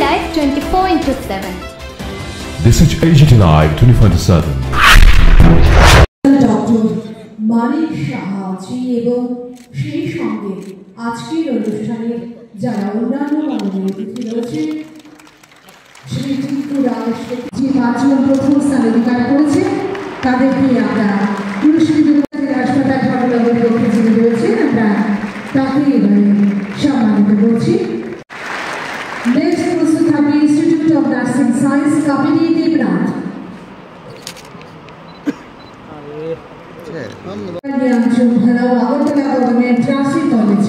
Live 24/7. This is AGT Live 24/7. Doctor Manik Saha এবং সেই সঙ্গে আজকের অনুষ্ঠানের যারা অন্যান্য মাননীয় অতিথি রয়েছে শ্রী টিঙ্কু রায়, যে পাঁচজন প্রথম স্থান অধিকার করেছে তাদেরকে আমরা হাসপাতাল ঘটনাদের পক্ষে যিনি রয়েছেন আমরা তাকে এবারে সম্মানিত করছি। নেক্সট প্রস্তুত থাকবে institute of nursing science Kamini Debnath. Agartala government nursing college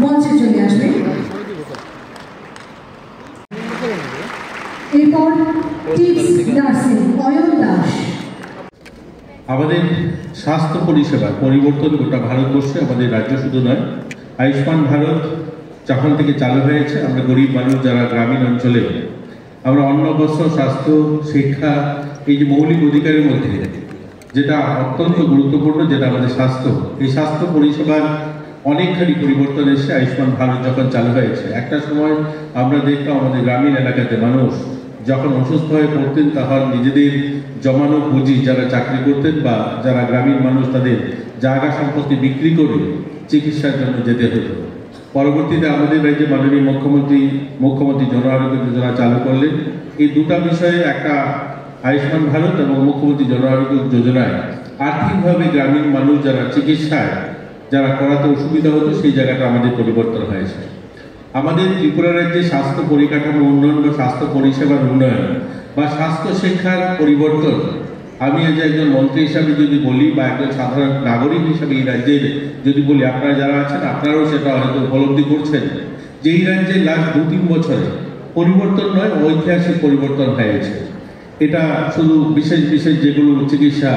মঞ্চে চলে আসবে। এরপর টিপস নার্সিং অয়ন দাস। আমাদের স্বাস্থ্য পরিষেবা পরিবর্তন গোটা ভারতবর্ষে, আমাদের রাজ্য শুধু নয়। আয়ুষ্মান ভারত যখন থেকে চালু হয়েছে, আমরা গরিব মানুষ যারা গ্রামীণ অঞ্চলে, আমরা অন্ন, বস্ত্র, স্বাস্থ্য, শিক্ষা, এই যে মৌলিক অধিকারের মধ্যে যেটা অত্যন্ত গুরুত্বপূর্ণ, যেটা আমাদের স্বাস্থ্য, এই স্বাস্থ্য পরিষেবার অনেকখানি পরিবর্তন এসে আয়ুষ্মান ভারত যখন চালু হয়েছে। একটা সময় আমরা দেখতাম আমাদের গ্রামীণ এলাকাতে মানুষ যখন অসুস্থ হয়ে পড়তেন তখন নিজেদের জমানো পুঁজি, যারা চাকরি করতেন বা যারা গ্রামীণ মানুষ, তাদের জায়গা সম্পত্তি বিক্রি করে চিকিৎসার জন্য যেতে হতো। পরবর্তীতে আমাদের রাজ্যে মাননীয় মুখ্যমন্ত্রী জন আরোগ্য যোজনা চালু করলেন। এই দুটা বিষয়ে, একটা আয়ুষ্মান ভারত এবং মুখ্যমন্ত্রী জন আরোগ্য যোজনায় আর্থিকভাবে গ্রামীণ মানুষ যারা চিকিৎসায় যারা করাতে অসুবিধা হতো, সেই জায়গাটা আমাদের পরিবর্তন হয়েছে। আমাদের ত্রিপুরা রাজ্যে স্বাস্থ্য পরিকাঠামো উন্নয়ন বা স্বাস্থ্য পরিষেবার উন্নয়ন বা স্বাস্থ্য শিক্ষার পরিবর্তন, আমি আজ একজন মন্ত্রী হিসাবে যদি বলি বা একজন সাধারণ নাগরিক হিসাবে এই রাজ্যের যদি বলি, আপনারা যারা আছেন আপনারাও সেটা হয়তো উপলব্ধি করছেন যে এই রাজ্যে লাস্ট 2-3 বছরে পরিবর্তন নয়, ঐতিহাসিক পরিবর্তন হয়েছে। এটা শুধু বিশেষ বিশেষ যেগুলো চিকিৎসা,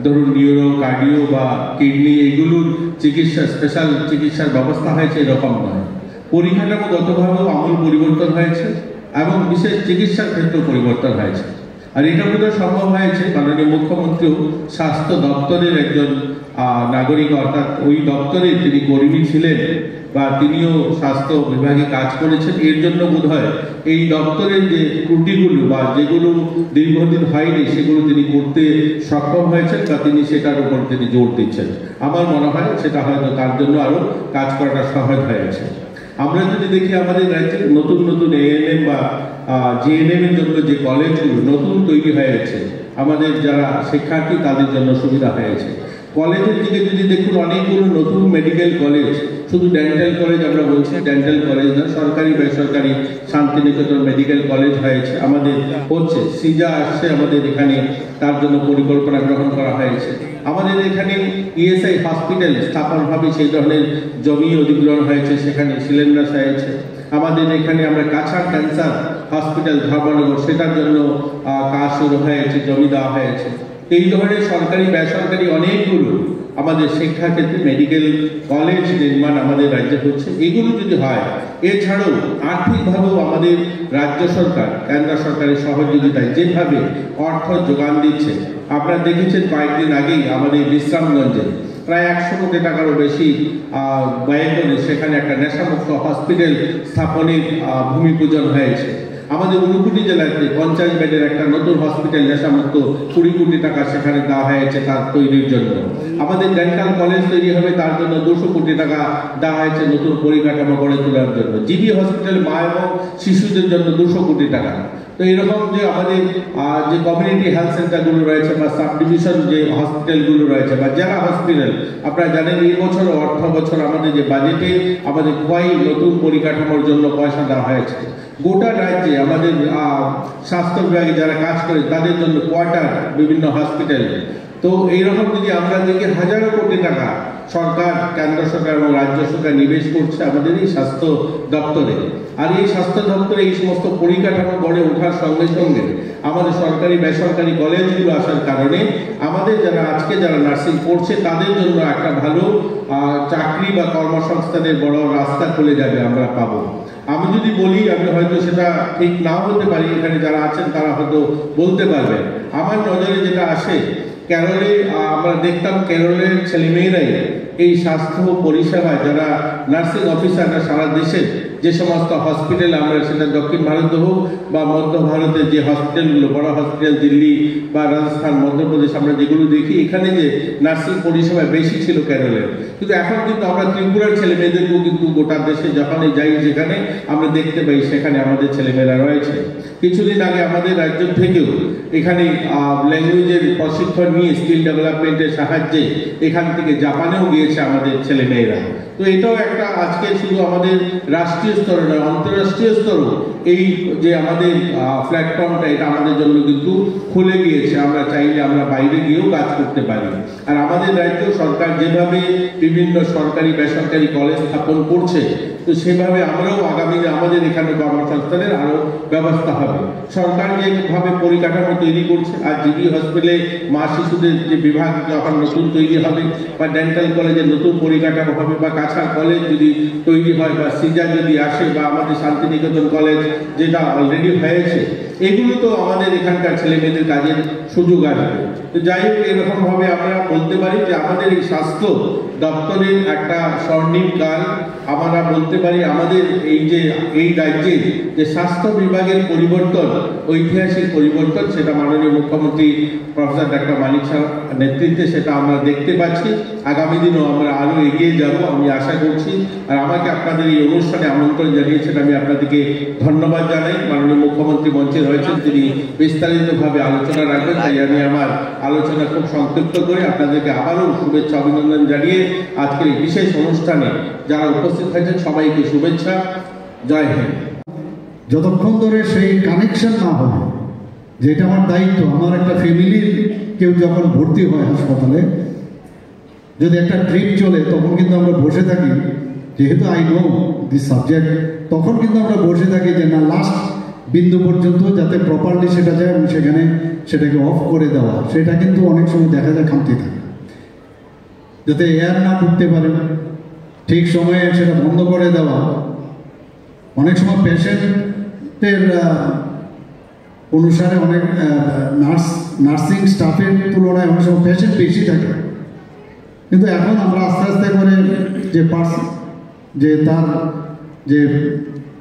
ধরুন নিউরো, কার্ডিও বা কিডনি, এগুলোর চিকিৎসা, স্পেশাল চিকিৎসার ব্যবস্থা হয়েছে এরকম নয়। পরিকাঠামোগতভাবেও আমূল পরিবর্তন হয়েছে এবং বিশেষ চিকিৎসার ক্ষেত্রেও পরিবর্তন হয়েছে। আর এটা বোধহয় সম্ভব হয়েছে মাননীয় মুখ্যমন্ত্রীও স্বাস্থ্য দপ্তরের একজন নাগরিক, অর্থাৎ ওই দপ্তরে তিনি কর্মী ছিলেন বা তিনিও স্বাস্থ্য বিভাগে কাজ করেছেন। এর জন্য বোধহয় এই দপ্তরের যে ত্রুটিগুলো বা যেগুলো দীর্ঘদিন হয়নি সেগুলো তিনি করতে সক্ষম হয়েছেন বা তিনি সেটার উপর তিনি জোর দিচ্ছেন। আমার মনে হয় সেটা হয়তো তার জন্য আরও কাজ করাটা সহজ হয়েছে। আমরা যদি দেখি আমাদের রাজ্যে নতুন নতুন এএনএম বা জিএনএম এর জন্য যে কলেজগুলো নতুন তৈরি হয়েছে, আমাদের যারা শিক্ষার্থী তাদের জন্য সুবিধা হয়েছে। কলেজের দিকে যদি দেখুন, অনেকগুলো নতুন মেডিকেল কলেজ, শুধু ডেন্টাল কলেজ আমরা বলছি, ডেন্টাল কলেজ না, সরকারি বেসরকারি শান্তিনিকেতন মেডিকেল কলেজ হয়েছে, আমাদের হচ্ছে। সিজা আসছে আমাদের এখানে, তার জন্য পরিকল্পনা গ্রহণ করা হয়েছে। আমাদের এখানে ইএসআই হসপিটাল স্থাপন হবে, সেই ধরনের জমি অধিগ্রহণ হয়েছে, সেখানে শিলান্যাস হয়েছে। আমাদের এখানে আমরা কাছাড় ক্যান্সার হসপিটাল ধর্মনগর, সেটার জন্য কাজ শুরু হয়েছে, জমি দেওয়া হয়েছে। এই ধরনের সরকারি বেসরকারি অনেকগুলো আমাদের শিক্ষাক্ষেত্রে মেডিকেল কলেজ নির্মাণ আমাদের রাজ্যে হচ্ছে। এগুলো যদি হয়, এছাড়াও আর্থিকভাবেও আমাদের রাজ্য সরকার, কেন্দ্র সরকারের সহযোগিতায় যেভাবে অর্থ যোগান দিচ্ছে, আপনারা দেখেছেন কয়েকদিন আগেই আমাদের বিশ্রামগঞ্জে প্রায় 100 কোটি টাকারও বেশি ব্যয় করে সেখানে একটা নেশামুক্ত হসপিটাল স্থাপনের ভূমি পূজন হয়েছে। আমাদের ঊনকোটি জেলাতে 50 বেডের একটা নতুন হসপিটাল নেশামুক্ত 20 কোটি টাকা সেখানে দেওয়া হয়েছে তার তৈরির জন্য। আমাদের ডেন্টাল কলেজ তৈরি হবে, তার জন্য 200 কোটি টাকা দেওয়া হয়েছে নতুন পরিকাঠামো গড়ে তোলার জন্য। জিবি হসপিটাল মা এবং শিশুদের জন্য 200 কোটি টাকা। তো এরকম যে আমাদের যে কমিউনিটি হেলথ সেন্টারগুলো রয়েছে বা সাব ডিভিশন যে হসপিটালগুলো রয়েছে বা জেলা হসপিটাল, আপনারা জানেন এই বছর অর্থ বছর আমাদের যে বাজেটে আমাদের কয় নতুন পরিকাঠামোর জন্য পয়সা দেওয়া হয়েছে। গোটা রাজ্যে আমাদের স্বাস্থ্য বিভাগে যারা কাজ করে তাদের জন্য কোয়ার্টার বিভিন্ন হসপিটালে। তো এইরকম যদি আমরা দেখি হাজারো কোটি টাকা সরকার, কেন্দ্র সরকার এবং রাজ্য সরকার নিবেশ করছে আমাদের এই স্বাস্থ্য দপ্তরে। আর এই স্বাস্থ্য দপ্তরে এই সমস্ত পরিকাঠামো গড়ে ওঠার সঙ্গে সঙ্গে আমাদের সরকারি বেসরকারি কলেজগুলো আসার কারণে আমাদের যারা আজকে যারা নার্সিং পড়ছে তাদের জন্য একটা ভালো চাকরি বা কর্মসংস্থানের বড় রাস্তা খুলে যাবে, আমরা পাবো। আমি যদি বলি, আমি হয়তো সেটা ঠিক নাও হতে পারি, এখানে যারা আছেন তারা হয়তো বলতে পারবেন। আমার নজরে যেটা আসে, কেরলে আমরা দেখতাম কেরলের ছেলেমেয়েরাই এই স্বাস্থ্য পরিষেবায় যারা নার্সিং অফিসাররা সারা দেশে যে সমস্ত হসপিটাল, আমরা সেটা দক্ষিণ ভারতে হোক বা মধ্য ভারতের যে হসপিটালগুলো, বড় হসপিটাল দিল্লি বা রাজস্থান, মধ্যপ্রদেশ, আমরা যেগুলো দেখি এখানে যে নার্সিং পরিষেবা বেশি ছিল কেরলের, কিন্তু এখন কিন্তু আমরা ত্রিপুরার ছেলে মেয়েদেরকেও কিন্তু গোটা দেশে যখনই যাই যেখানে আমরা দেখতে পাই সেখানে আমাদের ছেলেমেয়েরা রয়েছে। কিছুদিন আগে আমাদের রাজ্য থেকেও এখানে ল্যাঙ্গুয়েজের প্রশিক্ষণ নিয়ে স্কিল ডেভেলপমেন্টের সাহায্যে এখান থেকে জাপানেও গিয়েছে আমাদের ছেলেমেয়েরা। তো এটাও একটা আজকে শুধু আমাদের রাষ্ট্রীয় স্তরে নয়, আন্তঃরাষ্ট্রীয় স্তরও এই যে আমাদের প্ল্যাটফর্মটা, এটা আমাদের জন্য কিন্তু খুলে গিয়েছে। আমরা চাইলে আমরা বাইরে গিয়েও কাজ করতে পারি। আর আমাদের রাজ্য সরকার যেভাবে বিভিন্ন সরকারি বেসরকারি কলেজ স্থাপন করছে, তো সেভাবে আমরাও আগামী আমাদের এখানে কর্মসংস্থানের আরও ব্যবস্থা হবে। সরকার যেভাবে পরিকাঠামো তৈরি করছে, আর জিবি হসপিটালে মা শিশুদের যে বিভাগ যখন নতুন তৈরি হবে, বা ডেন্টাল কলেজের নতুন পরিকাঠামো হবে, বা কাছাড় কলেজ যদি তৈরি হয়, বা সিজা যদি আসে, বা আমাদের শান্তিনিকেতন কলেজ যেটা অলরেডি হয়েছে, এগুলো তো আমাদের এখানকার ছেলে মেয়েদের কাজের সুযোগ আসবে। তো যাই হোক, এরকমভাবে আমরা বলতে পারি যে আমাদের এই স্বাস্থ্য দপ্তরের একটা স্বর্ণিম কাল। আমরা বলতে পারি আমাদের এই রাজ্যের যে স্বাস্থ্য বিভাগের পরিবর্তন, ঐতিহাসিক পরিবর্তন, সেটা মাননীয় মুখ্যমন্ত্রী প্রফেসর ডক্টর মানিক সাহেব নেতৃত্বে সেটা আমরা দেখতে পাচ্ছি। আগামী দিনেও আমরা আরও এগিয়ে যাব আমি আশা করছি। আর আমাকে আপনাদের এই অনুষ্ঠানে আমন্ত্রণ জানিয়েছেন, আমি আপনাদেরকে ধন্যবাদ জানাই। মাননীয় মুখ্যমন্ত্রী মঞ্চে রয়েছেন, তিনি বিস্তারিতভাবে আলোচনা রাখবেন, তাই আমি আমার আলোচনা খুব সংক্ষিপ্ত করে আপনাদেরকে আবারও শুভেচ্ছা অভিনন্দন জানিয়ে আজকের এই বিশেষ অনুষ্ঠানে যারা উপস্থিত হয়েছেন সবাইকে শুভেচ্ছা। জয় হিন্দ। যতক্ষণ ধরে সেই কানেকশন না হবে, যেটা আমার দায়িত্ব, আমার একটা ফ্যামিলির কেউ যখন ভর্তি হয় হাসপাতালে, যদি একটা ট্রিপ চলে, তখন কিন্তু আমরা বসে থাকি, যেহেতু আই নো দিস সাবজেক্ট, তখন কিন্তু আমরা বসে থাকি যে না, লাস্ট বিন্দু পর্যন্ত যাতে প্রপারলি সেটা যায় এবং সেখানে সেটাকে অফ করে দেওয়া, সেটা কিন্তু অনেক সময় দেখা যায় খামতি থাকে, যাতে এয়ার না ঢুকতে পারে, ঠিক সময়ে সেটা বন্ধ করে দেওয়া। অনেক সময় পেশেন্টের অনুসারে অনেক নার্সিং স্টাফের তুলনায় অনেক সময় পেশেন্ট বেশি থাকে, কিন্তু এখন আমরা আস্তে আস্তে করে যে তার যে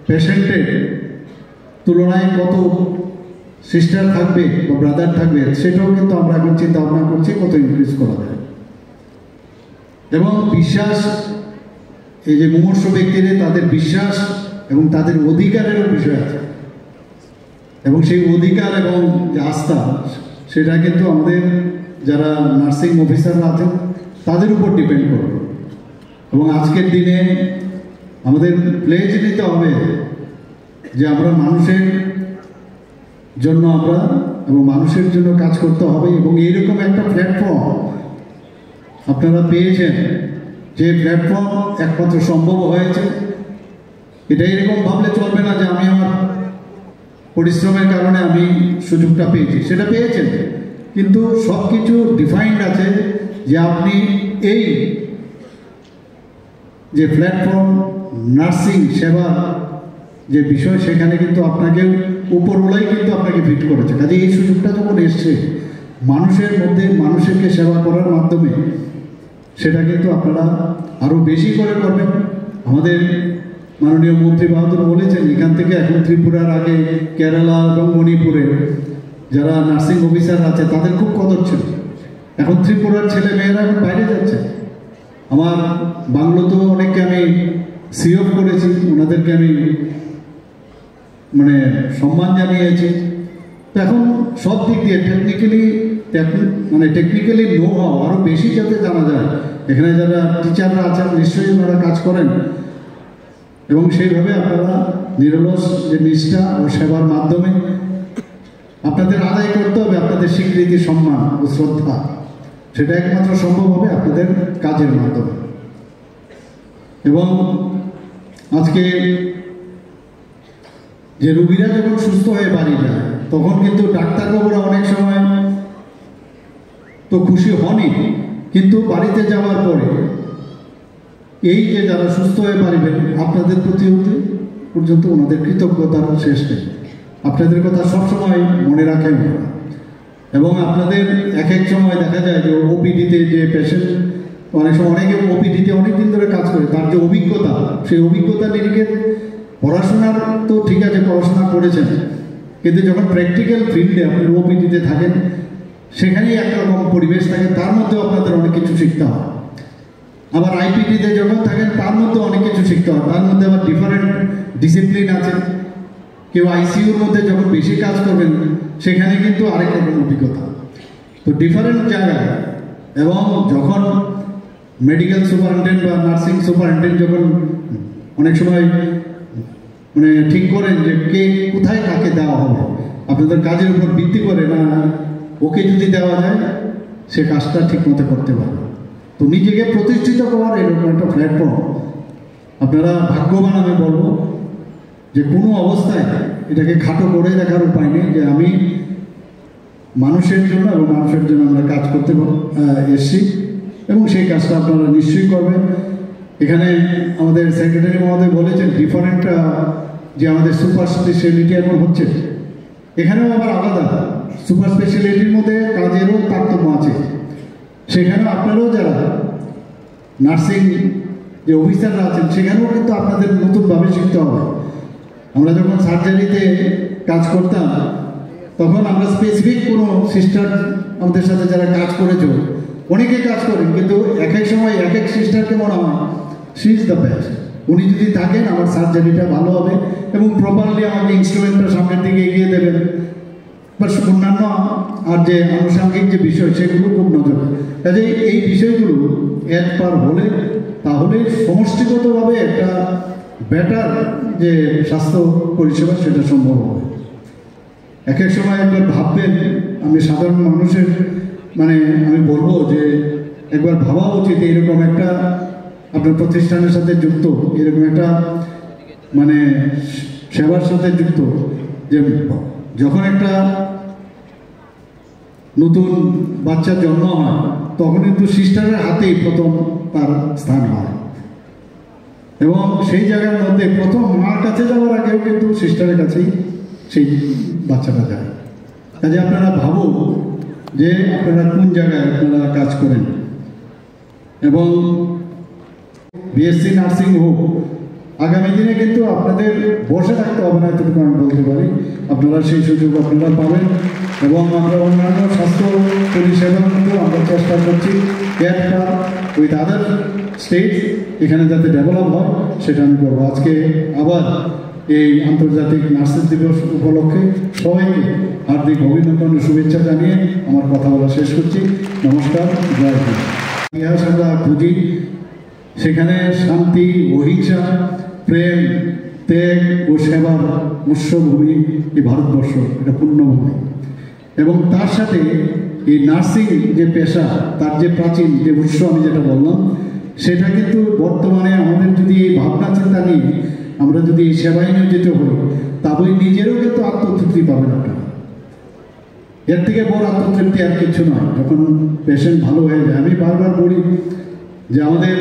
পেশেন্টের তুলনায় কত সিস্টার থাকবে বা ব্রাদার থাকবে, সেটাও কিন্তু আমরা এখন চিন্তা ভাবনা করছি কত ইনক্রিজ করা যায়। এবং বিশ্বাস, এই যে মুমূর্ষ ব্যক্তিদের তাদের বিশ্বাস এবং তাদের অধিকারেরও বিষয় আছে, এবং সেই অধিকার এবং যে আস্থা, সেটা কিন্তু আমাদের যারা নার্সিং অফিসাররা আছেন তাদের উপর ডিপেন্ড করবে। এবং আজকের দিনে আমাদের প্লেজ নিতে হবে যে আমরা মানুষের জন্য এবং মানুষের জন্য কাজ করতে হবে। এবং এইরকম একটা প্ল্যাটফর্ম আপনারা পেয়েছেন, যে প্ল্যাটফর্ম একমাত্র সম্ভব হয়েছে। এটা এরকম ভাবলে চলবে না যে আমি আমার পরিশ্রমের কারণে আমি সুযোগটা পেয়েছি, সেটা পেয়েছেন, কিন্তু সব কিছু ডিফাইন্ড আছে যে আপনি এই যে প্ল্যাটফর্ম নার্সিং সেবা যে বিষয়, সেখানে কিন্তু আপনাকে উপরওয়ালাই কিন্তু আপনাকে ফিট করেছে। কাজে এই সুযোগটা যখন এসছে মানুষের মধ্যে, মানুষকে সেবা করার মাধ্যমে, সেটা কিন্তু আপনারা আরও বেশি করে করবেন। আমাদের মাননীয় মন্ত্রী বাহাদুর বলেছেন, এখান থেকে এখন ত্রিপুরার আগে কেরালা এবং মণিপুরে যারা নার্সিং অফিসার আছে তাদের খুব কদর ছিল। এখন ত্রিপুরার ছেলে মেয়েরা এখন বাইরে যাচ্ছে। আমার বাংলোতেও অনেককে আমি সিওভ করেছি, ওনাদেরকে আমি সম্মান জানিয়েছি। তো এখন সব দিক দিয়ে টেকনিক্যালি নো হাও আরও বেশি যাতে জানা যায়। এখানে যারা টিচাররা আছেন নিশ্চয়ই ওনারা কাজ করেন, এবং সেইভাবে আপনারা নিরলস যে নিষ্ঠা ও সেবার মাধ্যমে আপনাদের আদায় করতে হবে আপনাদের স্বীকৃতি, সম্মান ও শ্রদ্ধা। সেটা একমাত্র সম্ভব হবে আপনাদের কাজের মাধ্যমে। এবং আজকে যে রোগীরা যখন সুস্থ হয়ে বাড়ি যায়, তখন কিন্তু ডাক্তারবাবুরা অনেক সময় তো খুশি হনই, কিন্তু বাড়িতে যাওয়ার পরে এই যে যারা সুস্থ হয়ে পারবেন, আপনাদের প্রতি পর্যন্ত ওনাদের কৃতজ্ঞতার শেষ নেই। আপনাদের কথা সবসময় মনে রাখেন, এবং আপনাদের এক এক সময় দেখা যায় যে ওপিডিতে যে পেশেন্ট অনেক সময় অনেকে ওপিডিতে অনেক দিন ধরে কাজ করে, তার যে অভিজ্ঞতা, সেই অভিজ্ঞতা নিরিখে পড়াশোনার তো ঠিক আছে, পড়াশোনা করেছেন, কিন্তু যখন প্র্যাকটিক্যাল ফিল্ডে আপনি ওপিডিতে থাকেন সেখানেই একটা রকম পরিবেশ থাকে, তার মধ্যেও আপনাদের অনেক কিছু শিখতে হয়। আবার আইপিটিতে যখন থাকেন তার মধ্যে অনেক কিছু শিখতে হয়, তার মধ্যে আবার ডিফারেন্ট ডিসিপ্লিন আছে। কেউ আইসিইউর মধ্যে যখন বেশি কাজ করবেন সেখানে কিন্তু আরেক রকম অভিজ্ঞতা। তো ডিফারেন্ট জায়গায়, এবং যখন মেডিকেল সুপারিনটেন্ডেন্ট বা নার্সিং সুপারিনটেন্ডেন্ট যখন অনেক সময় মানে ঠিক করেন যে কে কোথায় কাকে দেওয়া হবে, আপনাদের কাজের উপর ভিত্তি করে না ওকে যদি দেওয়া যায় সে কাজটা ঠিক মতো করতে পারবে। তো নিজেকে প্রতিষ্ঠিত করার এরকম একটা প্ল্যাটফর্ম, আপনারা ভাগ্যবান আমি বলবো যে কোনো অবস্থায় এটাকে খাটো করে দেখার উপায় নেই, যে আমি মানুষের জন্য এবং মানুষের জন্য আমরা কাজ করতে এসেছি এবং সেই কাজটা আপনারা নিশ্চয়ই করবেন। এখানে আমাদের সেক্রেটারি মহোদয় বলেছেন ডিফারেন্ট যে আমাদের সুপার স্পেশালিটি এখন হচ্ছে, এখানেও আবার আলাদা সুপার স্পেশালিটির মধ্যে কাজেরও তারতম্য আছে। সেখানেও আপনারাও যারা নার্সিং যে অফিসাররা আছেন সেখানেও কিন্তু আপনাদের নতুনভাবে শিখতে হবে। আমরা যখন সার্জারিতে কাজ করতাম তখন আমরা স্পেসিফিক কোনো সিস্টার আমাদের সাথে যারা কাজ করেছে অনেকে কাজ করেন, কিন্তু এক এক সময় এক এক সিস্টারকে মনে হয় শি ইজ দ্য বেস্ট, উনি যদি থাকেন আমার সার্জারিটা ভালো হবে এবং প্রপারলি আমাকে ইনস্ট্রুমেন্টটা সামনের দিকে এগিয়ে দেবেন, বা অন্যান্য আর যে আনুষঙ্গিক যে বিষয় সেগুলো খুব নজর। কাজে এই বিষয়গুলো একবার হলে তাহলে সমষ্টিগতভাবে একটা বেটার যে স্বাস্থ্য পরিষেবা সেটা সম্ভব হবে। এক এক সময় একবার ভাববেন, আমি সাধারণ মানুষের মানে আমি বলবো যে একবার ভাবা উচিত এরকম একটা আপনার প্রতিষ্ঠানের সাথে যুক্ত, এরকম একটা মানে সেবার সাথে যুক্ত, যে যখন একটা নতুন বাচ্চার জন্ম হয় তখন কিন্তু সিস্টারের হাতেই প্রথম তার স্থান হয়, এবং সেই জায়গার মধ্যে প্রথম মার কাছে যাওয়ার আগেও কিন্তু সিস্টারের কাছেই সেই বাচ্চাটা যায়। কাজে আপনারা ভাবুন যে আপনারা কোন জায়গায় আপনারা কাজ করেন, এবং বিএসসি নার্সিং হোক আগামী দিনে কিন্তু আপনাদের বসে থাকতে হবে না, এতটুকু আমি বলতে পারি। আপনারা সেই সুযোগ আপনারা পাবেন, এবং আমরা অন্যান্য স্বাস্থ্য পরিষেবার মধ্যেও আমরা চেষ্টা করছি একটা উইথ আদার স্টেট এখানে যাতে ডেভেলপ হয় সেটা আমি করবো। আজকে আবার এই আন্তর্জাতিক নার্সেস দিবস উপলক্ষে সবাইকে হার্দিক অভিনন্দন ও শুভেচ্ছা জানিয়ে আমার কথা বলা শেষ করছি। নমস্কার, জয় হিন্দ। ইতিহাস আমরা বুঝি, সেখানে শান্তি, অহিংসা, প্রেম, ত্যাগ ও সেবার উৎসভূমি এই ভারতবর্ষ, এটা পূর্ণভূমি। এবং তার সাথে এই নার্সিং যে পেশা, তার যে প্রাচীন যে উৎস আমি যেটা বললাম, সেটা কিন্তু বর্তমানে আমাদের যদি এই ভাবনা চিন্তা নিয়ে আমরা যদি এই সেবায় নিয়োজিত হই, তবে নিজেরও কিন্তু আত্মতৃপ্তি পাবেন আপনারা। এর থেকে বড় আত্মতৃপ্তি আর কিছু নয় যখন পেশেন্ট ভালো হয়ে যায়। আমি বারবার বলি যে আমাদের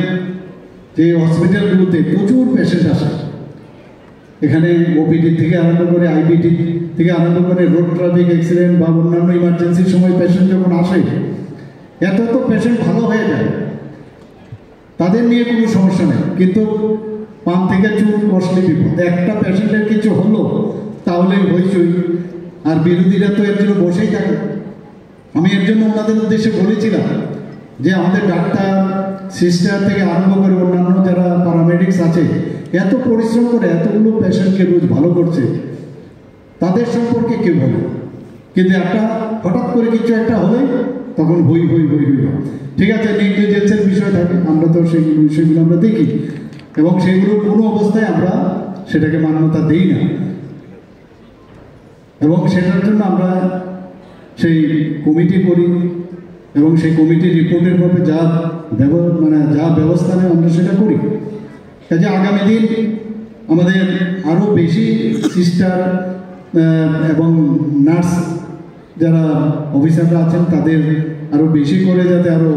যে হসপিটালগুলোতে প্রচুর পেশেন্ট আসে, এখানে ওপিডি থেকে আরম্ভ করে আইপিডি থেকে আরম্ভ করে রোড ট্রাফিক অ্যাক্সিডেন্ট বা অন্যান্য ইমার্জেন্সির সময় পেশেন্ট যখন আসে, এত তো পেশেন্ট ভালো হয়ে যায়, তাদের নিয়ে কোনো সমস্যা নেই, কিন্তু পান থেকে চুল কষ্টলি বিপদ। একটা পেশেন্টের কিছু হলো তাহলে হইচই, আর বিরোধীরা তো এর জন্য বসেই থাকে। আমি এর জন্য ওনাদের উদ্দেশ্যে বলেছিলাম যে আমাদের ডাক্তার, সিস্টার থেকে আরম্ভ করে অন্যান্য যারা প্যারামেডিক্স আছে, এত পরিশ্রম করে এতগুলো পেশেন্টকে রোজ ভালো করছে, তাদের সম্পর্কে কেউ বলে, কিন্তু একটা হঠাৎ করে কিছু একটা হলে তখন হই হই হই হই। ঠিক আছে, নেগলিজেন্সের বিষয় থাকে, আমরা তো সেই বিষয়গুলো আমরা দেখি, এবং সেগুলো কোনো অবস্থায় আমরা সেটাকে মান্যতা দিই না, এবং সেটার জন্য আমরা সেই কমিটি করি, এবং সেই কমিটির রিপোর্টের পরে যা ব্যবস্থা নেয় আমরা সেটা করি। কাজে আগামী দিন আমাদের আরও বেশি সিস্টার এবং নার্স যারা অফিসাররা আছেন তাদের আরও বেশি করে যাতে আরও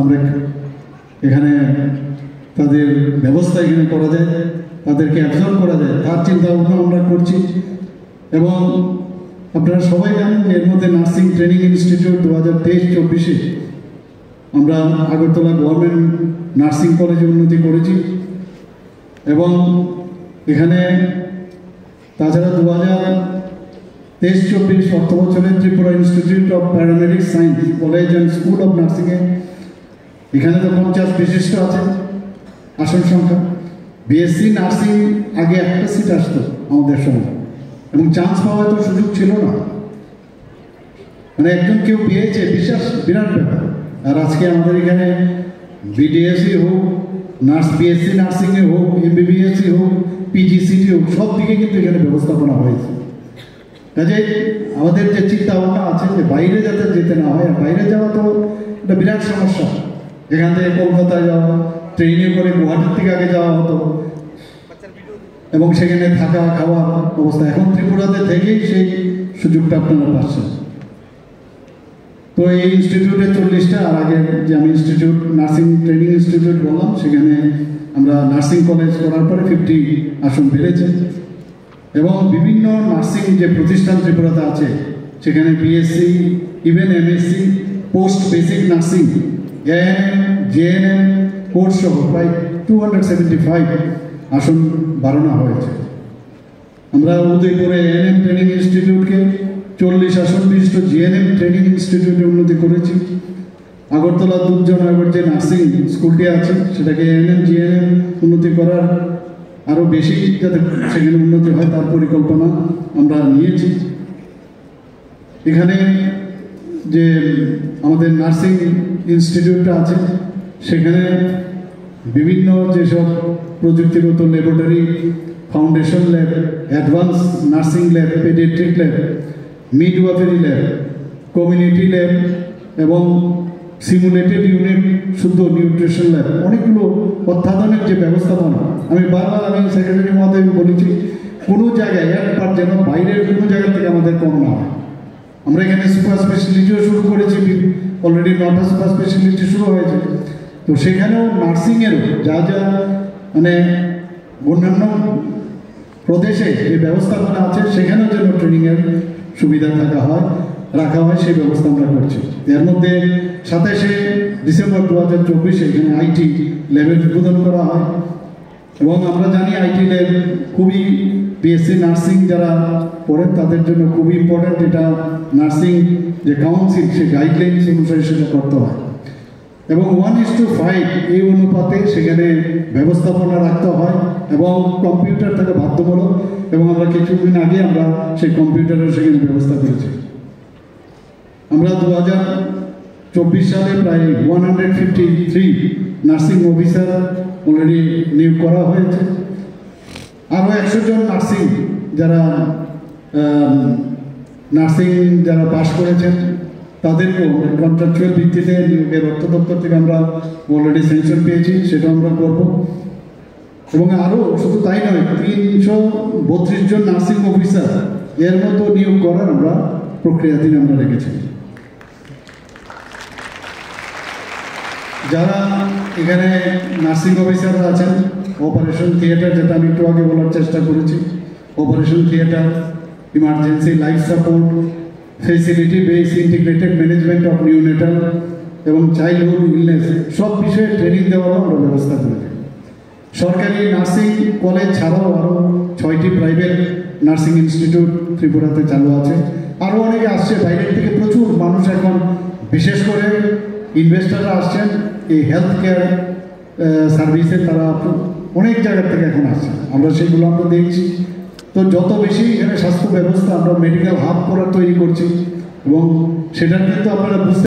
আমরা এখানে তাদের ব্যবস্থা এখানে করা যায়, তাদেরকে অ্যাবজর্ব করা যায়, তার চিন্তা ভাবনা আমরা করছি। এবং আপনারা সবাই জানেন যে এর মধ্যে নার্সিং ট্রেনিং ইনস্টিটিউট 2023-24 আমরা আগরতলা গভর্নমেন্ট নার্সিং কলেজে উন্নতি করেছি এবং এখানে তাছাড়া 2023-24 অর্থ বছরে Tripura institute of paramedic science college and school of নার্সিংয়ে এখানে তো 50 বিশিষ্ট আছে আসন সংখ্যা। বিএসসি নার্সিং আগে একটা সিট আসতো আমাদের সময় এবং চান্স পাওয়ার তো সুযোগ ছিল না, মানে একজন কেউ পেয়েছে বিশ্বাস বিরাট ব্যাপার। আর আজকে আমাদের এখানে বিডিএসসি হোক, বিএসসি নার্সিংয়ে হোক, এমবিবিএসসি হোক, পিজিসিটি হোক, সব দিকে কিন্তু এখানে ব্যবস্থাপনা হয়েছে। কাজে আমাদের যে চিন্তা ভাবনা আছে যে বাইরে যাতে যেতে না হয়, আর বাইরে যাওয়া তো একটা বিরাট সমস্যা। এখান থেকে কলকাতায় যাওয়া, ট্রেনে করে গুয়াহাটির থেকে আগে যাওয়া হতো এবং সেখানে থাকা খাওয়া অবস্থা। এখন ত্রিপুরাতে থেকেই সেই সুযোগটা আপনারা পাচ্ছেন। তো এই ইনস্টিটিউটে 40টা, আর আগে যে আমি ইনস্টিটিউট নার্সিং ট্রেনিং ইনস্টিটিউট বললাম সেখানে আমরা নার্সিং কলেজ করার পরে 50 আসন বেড়েছে এবং বিভিন্ন নার্সিং যে প্রতিষ্ঠান ত্রিপুরাতে আছে সেখানে BSc, even MSc, post basic nursing, ANM, GNM course সহ প্রায় 275 আসন বাড়ানো হয়েছে। আমরা উদয়পুরে এএনএম ট্রেনিং ইনস্টিটিউটকে 40 আসন বিশিষ্ট জিএনএম ট্রেনিং ইনস্টিটিউটে উন্নতি করেছি। আগরতলা দুর্জনগর যে নার্সিং স্কুলটি আছে সেটাকে এএনএম জিএনএম উন্নতি করার আরও বেশি যাতে সেখানে উন্নতি হয় তার পরিকল্পনা আমরা নিয়েছি। এখানে যে আমাদের নার্সিং ইনস্টিটিউটটা আছে সেখানে বিভিন্ন যেসব প্রযুক্তিগত laboratory, foundation lab, advance nursing lab, paediatric lab, midwifery lab, community lab এবং সিমুলেটেড ইউনিট, শুদ্ধ নিউট্রিশন ল্যাব, অনেকগুলো অত্যাধুনিক যে ব্যবস্থাপনা। আমি সেক্রেটারি মহোদয় বলেছি কোনো জায়গায় একবার যেন বাইরের কোনো জায়গা থেকে আমাদের কম না হয়। আমরা এখানে সুপার স্পেশালিটিও শুরু করেছি, অলরেডি 9টা সুপার স্পেশালিটি শুরু হয়েছে। তো সেখানেও নার্সিংয়েরও যা যা মানে অন্যান্য প্রদেশে যে ব্যবস্থাপনা আছে সেখানেও যেন ট্রেনিংয়ের সুবিধা রাখা হয় সেই ব্যবস্থা আমরা করছি। এর মধ্যে 27শে ডিসেম্বর 2024 এখানে আইটি ল্যাবের উদ্বোধন করা হয় এবং আমরা জানি আইটি ল্যাব খুবই বিএসসি নার্সিং যারা পড়েন তাদের জন্য খুবই ইম্পর্ট্যান্ট। এটা নার্সিং যে কাউন্সিল সে গাইডলাইন্স অনুসারে সেটা করতে হয় এবং 1:5 এই অনুপাতে সেখানে ব্যবস্থাপনা রাখতে হয় এবং কম্পিউটার থেকে বাধ্যতামূলক এবং আমরা কিছুদিন আগে আমরা সেই কম্পিউটারের সেখানে ব্যবস্থা করেছি। আমরা 2024 সালে প্রায় 153 নার্সিং অফিসার অলরেডি নিয়োগ করা হয়েছে। আরও 100 জন নার্সিং যারা পাশ করেছেন তাদেরকেও কন্ট্রাকচুয়াল ভিত্তিতে নিয়োগের অর্থ দপ্তর থেকে আমরা অলরেডি স্যাংশন পেয়েছি, সেটা আমরা করব এবং আরও শুধু তাই নয় 332 জন নার্সিং অফিসার এর মতো নিয়োগ করার আমরা প্রক্রিয়াধীন আমরা রেখেছি। যারা এখানে নার্সিং অফিসাররা আছেন, অপারেশন থিয়েটার যেটা আমি একটু আগে বলার চেষ্টা করেছি, operation theatre, emergency life support, facility base integrated management of neonatal এবং চাইল্ডহুড ইলনেস সব বিষয়ে ট্রেনিং দেওয়ারও আমরা ব্যবস্থা করেছি। সরকারি নার্সিং কলেজ ছাড়াও আরও 6টি প্রাইভেট নার্সিং ইনস্টিটিউট ত্রিপুরাতে চালু আছে। আরও অনেকে আসছে বাইরের থেকে, প্রচুর মানুষ এখন বিশেষ করে ইনভেস্টাররা আসছেন এই হেলথ কেয়ার সার্ভিসে, তারা অনেক জায়গার থেকে এখন আসছে, আমরা সেগুলো আমরা দেখছি। তো যত বেশি এখানে স্বাস্থ্য ব্যবস্থা আমরা মেডিকেল হাব করার তৈরি করছি এবং সেটা কিন্তু আপনারা বুঝতে